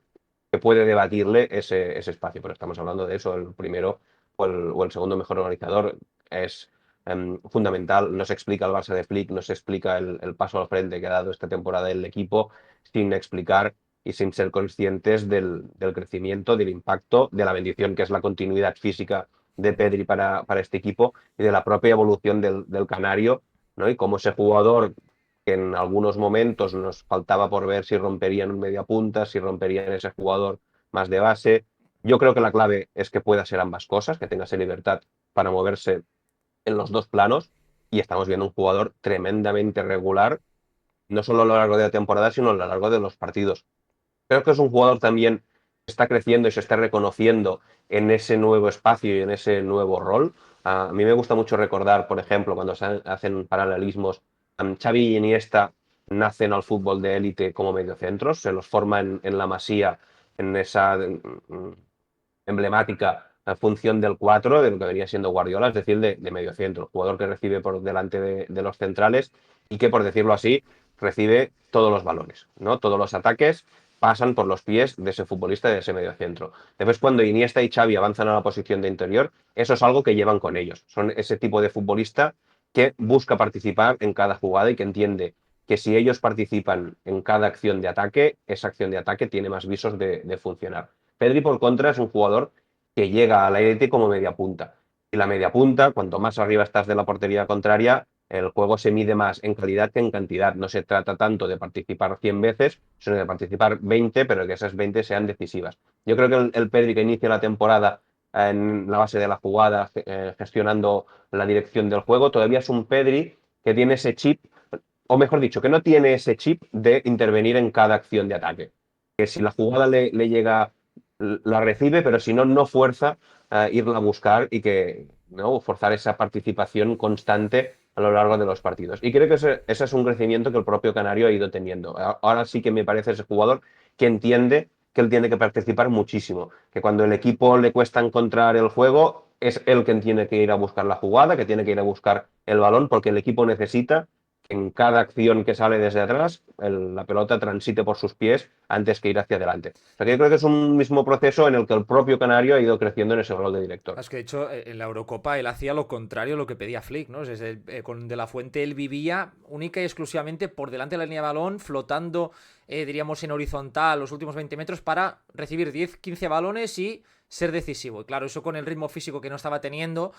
que puede debatirle ese espacio, pero estamos hablando de eso, el primero o el segundo mejor organizador es fundamental. No se explica el Barça de Flick, no se explica el paso al frente que ha dado esta temporada el equipo sin explicar y sin ser conscientes del crecimiento, del impacto, de la bendición que es la continuidad física de Pedri para este equipo y de la propia evolución del Canario, ¿no? Y cómo ese jugador que en algunos momentos nos faltaba por ver si romperían un media punta, si romperían ese jugador más de base. Yo creo que la clave es que pueda ser ambas cosas, que tenga esa libertad para moverse en los dos planos y estamos viendo un jugador tremendamente regular, no solo a lo largo de la temporada, sino a lo largo de los partidos. Creo que es un jugador también que está creciendo y se está reconociendo en ese nuevo espacio y en ese nuevo rol. A mí me gusta mucho recordar, por ejemplo, cuando se hacen paralelismos, Xavi y Iniesta nacen al fútbol de élite como mediocentros, se los forma en la Masía, en esa emblemática función del 4 de lo que venía siendo Guardiola, es decir, de mediocentro, jugador que recibe por delante de los centrales y que, por decirlo así, recibe todos los balones, ¿no? Todos los ataques pasan por los pies de ese futbolista, de ese mediocentro. Después, cuando Iniesta y Xavi avanzan a la posición de interior, eso es algo que llevan con ellos. Son ese tipo de futbolista que busca participar en cada jugada y que entiende que si ellos participan en cada acción de ataque, esa acción de ataque tiene más visos de funcionar. Pedri, por contra, es un jugador que llega al élite como media punta. Y la media punta, cuanto más arriba estás de la portería contraria, el juego se mide más en calidad que en cantidad. No se trata tanto de participar 100 veces, sino de participar 20, pero que esas 20 sean decisivas. Yo creo que el Pedri que inicia la temporada en la base de la jugada, gestionando la dirección del juego, todavía es un Pedri que tiene ese chip, o mejor dicho, que no tiene ese chip de intervenir en cada acción de ataque. Que si la jugada le llega, la recibe, pero si no, no fuerza irla a buscar y que, ¿no?, forzar esa participación constante a lo largo de los partidos. Y creo que ese es un crecimiento que el propio Canario ha ido teniendo. Ahora sí que me parece ese jugador que entiende que él tiene que participar muchísimo, que cuando el equipo le cuesta encontrar el juego, es él quien tiene que ir a buscar la jugada, que tiene que ir a buscar el balón, porque el equipo necesita que en cada acción que sale desde atrás, la pelota transite por sus pies antes que ir hacia adelante. O sea que yo creo que es un mismo proceso en el que el propio Canario ha ido creciendo en ese rol de director. Es que de hecho en la Eurocopa él hacía lo contrario a lo que pedía Flick, ¿no? Con De La Fuente él vivía única y exclusivamente por delante de la línea de balón, flotando, diríamos, en horizontal los últimos 20 metros para recibir 10-15 balones y ser decisivo. Y claro, eso con el ritmo físico que no estaba teniendo,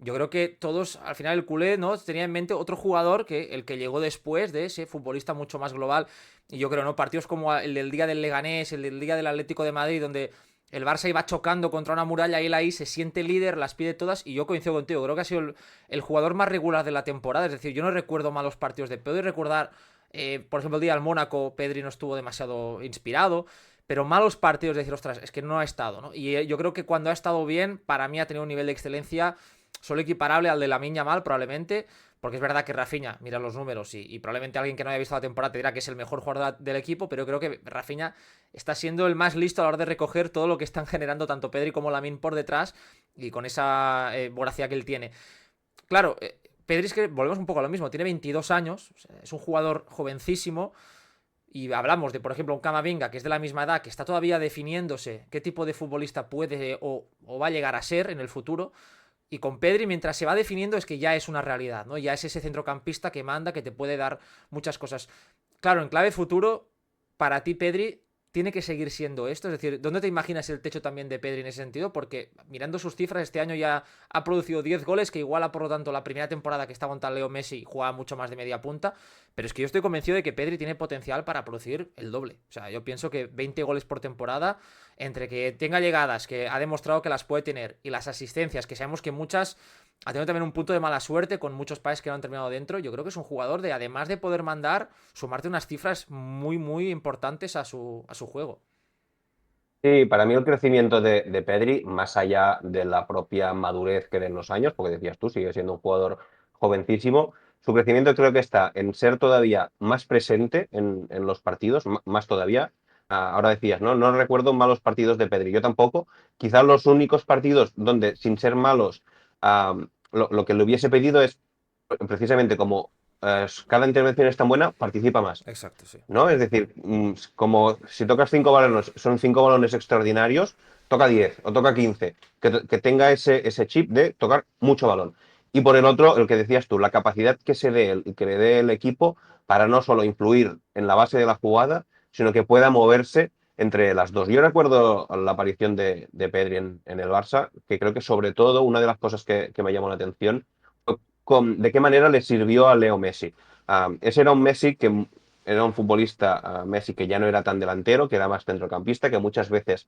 Yo creo que todos, al final el culé, ¿no? Tenía en mente otro jugador que el que llegó después de ese futbolista mucho más global. Y yo creo, ¿no? Partidos como el del día del Leganés, el del día del Atlético de Madrid, donde el Barça iba chocando contra una muralla y él ahí se siente líder, las pide todas. Y yo coincido contigo, creo que ha sido el jugador más regular de la temporada. Es decir, yo no recuerdo malos partidos de Pedri, recordar, por ejemplo, el día del Mónaco, Pedri no estuvo demasiado inspirado. Pero malos partidos, decir, ostras, es que no ha estado, ¿no? Y yo creo que cuando ha estado bien, para mí ha tenido un nivel de excelencia solo equiparable al de Lamine Yamal probablemente, porque es verdad que Rafinha, mira los números y probablemente alguien que no haya visto la temporada te dirá que es el mejor jugador del equipo, pero creo que Rafinha está siendo el más listo a la hora de recoger todo lo que están generando tanto Pedri como Lamine por detrás y con esa voracidad que él tiene. Claro, Pedri es que volvemos un poco a lo mismo, tiene 22 años, o sea, es un jugador jovencísimo y hablamos de, por ejemplo, un Camavinga que es de la misma edad, que está todavía definiéndose qué tipo de futbolista puede o va a llegar a ser en el futuro. Y con Pedri, mientras se va definiendo, es que ya es una realidad, ¿no? Ya es ese centrocampista que manda, que te puede dar muchas cosas. Claro, en clave futuro, para ti, Pedri, tiene que seguir siendo esto. Es decir, ¿dónde te imaginas el techo también de Pedri en ese sentido? Porque mirando sus cifras, este año ya ha producido 10 goles, que iguala, por lo tanto, la primera temporada que estaba en Leo Messi jugaba mucho más de media punta. Pero es que yo estoy convencido de que Pedri tiene potencial para producir el doble. O sea, yo pienso que 20 goles por temporada, entre que tenga llegadas, que ha demostrado que las puede tener, y las asistencias, que sabemos que muchas ha tenido también un punto de mala suerte con muchos países que no han terminado dentro. Yo creo que es un jugador de, además de poder mandar, sumarte unas cifras muy, muy importantes a su juego. Sí, para mí el crecimiento de Pedri, más allá de la propia madurez que den los años, porque decías tú, sigue siendo un jugador jovencísimo, su crecimiento creo que está en ser todavía más presente en los partidos, más todavía. Ahora decías, ¿no? No recuerdo malos partidos de Pedri, yo tampoco. Quizás los únicos partidos donde, sin ser malos, lo que le hubiese pedido es precisamente como cada intervención es tan buena, participa más. Exacto, sí. ¿No? Es decir, como si tocas 5 balones, son 5 balones extraordinarios, toca 10 o toca 15, que tenga ese chip de tocar mucho balón. Y por el otro, el que decías tú, la capacidad que se dé, que le dé el equipo para no solo influir en la base de la jugada, sino que pueda moverse entre las dos. Yo recuerdo la aparición de Pedri en el Barça, que creo que sobre todo una de las cosas que me llamó la atención fue de qué manera le sirvió a Leo Messi. Ese era un Messi que era un futbolista, Messi, que ya no era tan delantero, que era más centrocampista, que muchas veces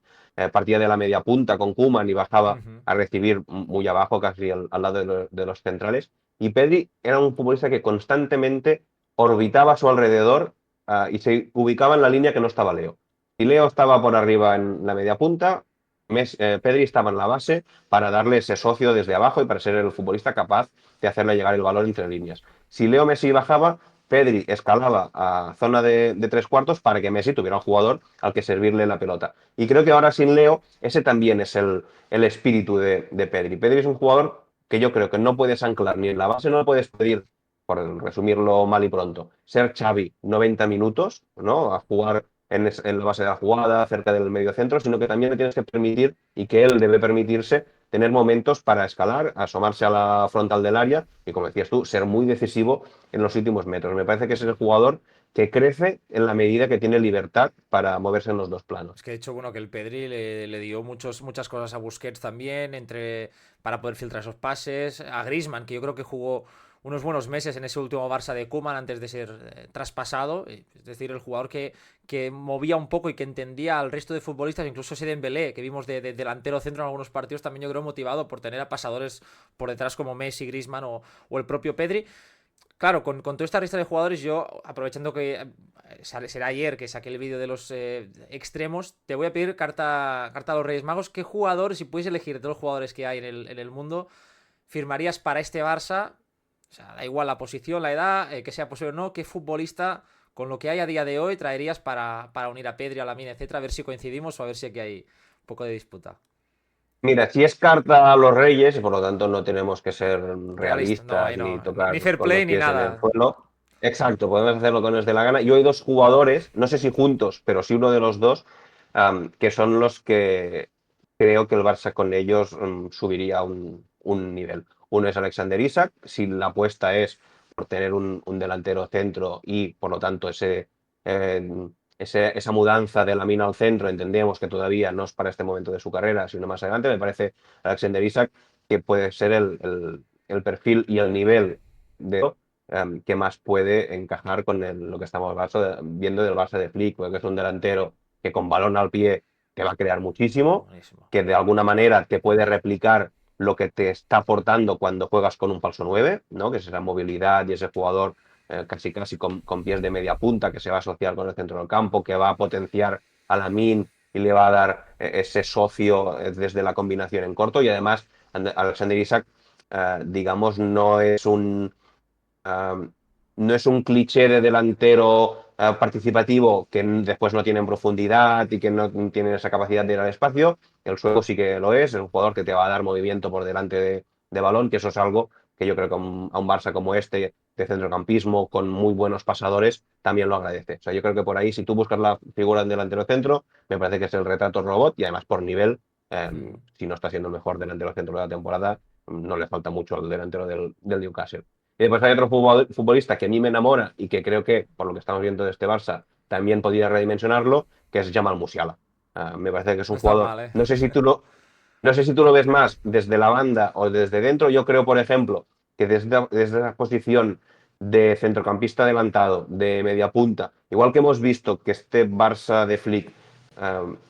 partía de la media punta con Koeman y bajaba Ujú. a recibir muy abajo, casi al lado de los centrales. Y Pedri era un futbolista que constantemente orbitaba a su alrededor y se ubicaba en la línea que no estaba Leo. Si Leo estaba por arriba en la media punta, Pedri estaba en la base para darle ese socio desde abajo y para ser el futbolista capaz de hacerle llegar el balón entre líneas. Si Leo Messi bajaba, Pedri escalaba a zona de 3 cuartos para que Messi tuviera un jugador al que servirle la pelota. Y creo que ahora sin Leo, ese también es el espíritu de Pedri. Pedri es un jugador que yo creo que no puedes anclar ni en la base, no lo puedes pedir, por resumirlo mal y pronto, ser Xavi 90 minutos, ¿no? A jugar en la base de la jugada, cerca del medio centro, sino que también le tienes que permitir y que él debe permitirse tener momentos para escalar, asomarse a la frontal del área y, como decías tú, ser muy decisivo en los últimos metros. Me parece que ese es el jugador que crece en la medida que tiene libertad para moverse en los dos Es planos. que de hecho, bueno, que el Pedri le dio muchas cosas a Busquets también, para poder filtrar esos pases. A Griezmann, que yo creo que jugó unos buenos meses en ese último Barça de Koeman antes de ser traspasado. Es decir, el jugador que movía un poco y que entendía al resto de futbolistas, incluso ese Dembélé, que vimos de delantero centro en algunos partidos, también yo creo motivado por tener a pasadores por detrás como Messi, Griezmann o el propio Pedri. Claro, con toda esta lista de jugadores, yo, aprovechando que será ayer que saqué el vídeo de los extremos, te voy a pedir carta a los Reyes Magos. ¿Qué jugador, si puedes elegir de todos los jugadores que hay en el mundo, firmarías para este Barça? O sea, da igual la posición, la edad, que sea posible o no, ¿qué futbolista, con lo que hay a día de hoy, traerías para unir a Pedri, a Lamine, etcétera? A ver si coincidimos o a ver si aquí hay un poco de disputa. Mira, si es carta a los Reyes, y por lo tanto no tenemos que ser Realista, no, realistas ahí ni no. Ni tocar fair con los play ni pies en el nada. suelo. Exacto, podemos hacerlo con los de la gana. Yo hay dos jugadores, no sé si juntos, pero sí uno de los dos, que son los que creo que el Barça con ellos subiría un nivel. Uno es Alexander Isak, si la apuesta es por tener un delantero centro y por lo tanto eh, esa mudanza de la mina al centro, entendemos que todavía no es para este momento de su carrera, sino más adelante. Me parece Alexander Isak que puede ser el perfil y el nivel de que más puede encajar con lo que estamos viendo del Barça de Flick, porque es un delantero que con balón al pie te va a crear muchísimo, Buenísimo. que de alguna manera te puede replicar lo que te está aportando cuando juegas con un falso 9, ¿no? Que es esa movilidad y ese jugador casi casi con pies de media punta que se va a asociar con el centro del campo, que va a potenciar a Lamine y le va a dar ese socio desde la combinación en corto. Y además, Alexander Isak, digamos, no es un cliché de delantero participativo que después no tiene profundidad y que no tiene esa capacidad de ir al espacio. El sueco sí que lo es un jugador que te va a dar movimiento por delante de balón, que eso es algo que yo creo que a un Barça como este, de centrocampismo, con muy buenos pasadores, también lo agradece. O sea, yo creo que por ahí, si tú buscas la figura del delantero centro, me parece que es el retrato robot y además por nivel, si no está siendo el mejor delantero centro de la temporada, no le falta mucho al delantero del Newcastle. Y después hay otro futbolista que a mí me enamora y que creo que, por lo que estamos viendo de este Barça, también podría redimensionarlo, que es Jamal Musiala. Me parece que es No un está jugador. mal, ¿eh? No sé si tú lo ves más desde la banda o desde dentro. Yo creo, por ejemplo, que desde la posición de centrocampista adelantado, de media punta, igual que hemos visto que este Barça de Flick,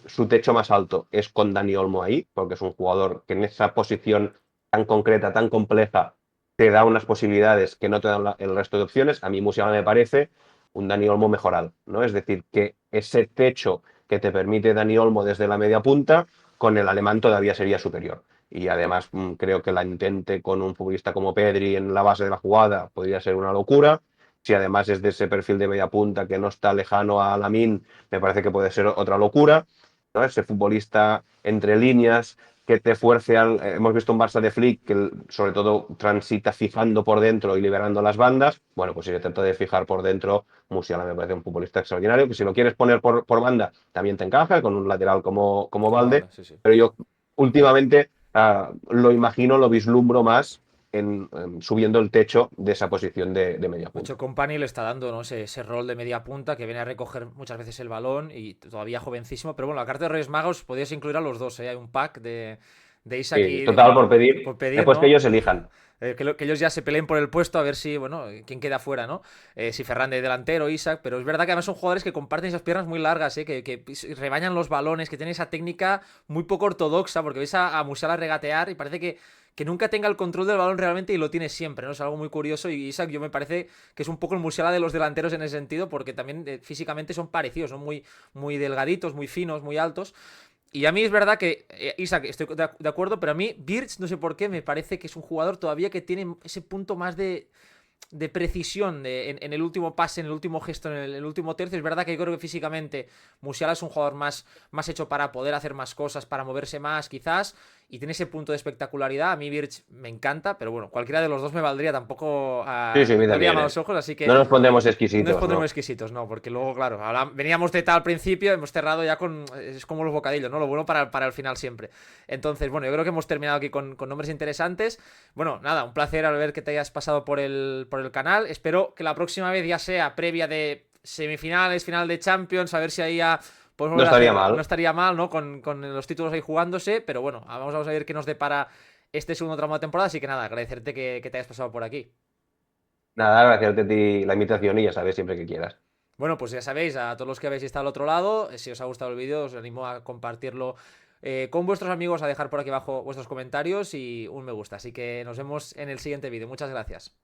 su techo más alto es con Dani Olmo ahí, porque es un jugador que en esa posición tan concreta, tan compleja, te da unas posibilidades que no te dan el resto de opciones. A mí Musiala me parece un Dani Olmo mejorado, ¿no? Es decir, que ese techo que te permite Dani Olmo desde la media punta, con el alemán todavía sería superior. Y además creo que la intente con un futbolista como Pedri en la base de la jugada podría ser una locura. Si además es de ese perfil de media punta que no está lejano a Lamine, me parece que puede ser otra locura, ¿no? Ese futbolista entre líneas que te fuerce al... hemos visto un Barça de Flick que sobre todo transita fijando por dentro y liberando las bandas. Bueno, pues si se trata de fijar por dentro, Musiala me parece un futbolista extraordinario, que si lo quieres poner por banda también te encaja, con un lateral como Como Valde, vale, sí, sí. pero yo últimamente lo imagino, lo vislumbro más subiendo el techo de esa posición de media De hecho, punta. Company le está dando, ¿no? ese rol de media punta que viene a recoger muchas veces el balón y todavía jovencísimo. Pero bueno, la carta de Reyes Magos podías incluir a los dos, ¿eh? Hay un pack de Isaac Sí, y total, por pedir, por pedir, después que ¿no? ellos elijan. Que ellos ya se peleen por el puesto a ver si, bueno, quién queda fuera, ¿no? Si Ferran de delantero, Isaac, pero es verdad que además son jugadores que comparten esas piernas muy largas, ¿eh? Que rebañan los balones, que tienen esa técnica muy poco ortodoxa, porque ves a Musiala regatear y parece que nunca tenga el control del balón realmente y lo tiene siempre, ¿no? Es algo muy curioso y Isaac yo me parece que es un poco el Musiala de los delanteros en ese sentido, porque también físicamente son parecidos, son muy delgaditos, muy finos, muy altos. Y a mí es verdad que, Isaac, estoy de acuerdo, pero a mí Birch, no sé por qué, me parece que es un jugador todavía que tiene ese punto más de precisión en el último pase, en el último gesto, en el último tercio. Es verdad que yo creo que físicamente Musiala es un jugador más hecho para poder hacer más cosas, para moverse más, quizás, y tiene ese punto de espectacularidad. A mí Birch me encanta, pero bueno, cualquiera de los dos me valdría, tampoco Sí, sí, a mí no haría también, malos ¿eh? ojos, así que No nos pondremos no nos exquisitos, pondremos ¿no? exquisitos, no, porque luego, claro, veníamos de tal al principio, hemos cerrado ya con... Es como los bocadillos, ¿no? Lo bueno para el final siempre. Entonces, bueno, yo creo que hemos terminado aquí con nombres interesantes. Bueno, nada, un placer al ver que te hayas pasado por el canal. Espero que la próxima vez ya sea previa de semifinales, final de Champions, a ver si ahí ya podemos No volver a estaría hacer... No mal. estaría mal, ¿no? Con los títulos ahí jugándose, pero bueno, vamos a ver qué nos depara este segundo tramo de temporada. Así que nada, agradecerte que te hayas pasado por aquí. Nada, gracias a ti la invitación y ya sabes, siempre que quieras. Bueno, pues ya sabéis, a todos los que habéis estado al otro lado, si os ha gustado el vídeo, os animo a compartirlo con vuestros amigos, a dejar por aquí abajo vuestros comentarios y un me gusta. Así que nos vemos en el siguiente vídeo. Muchas gracias.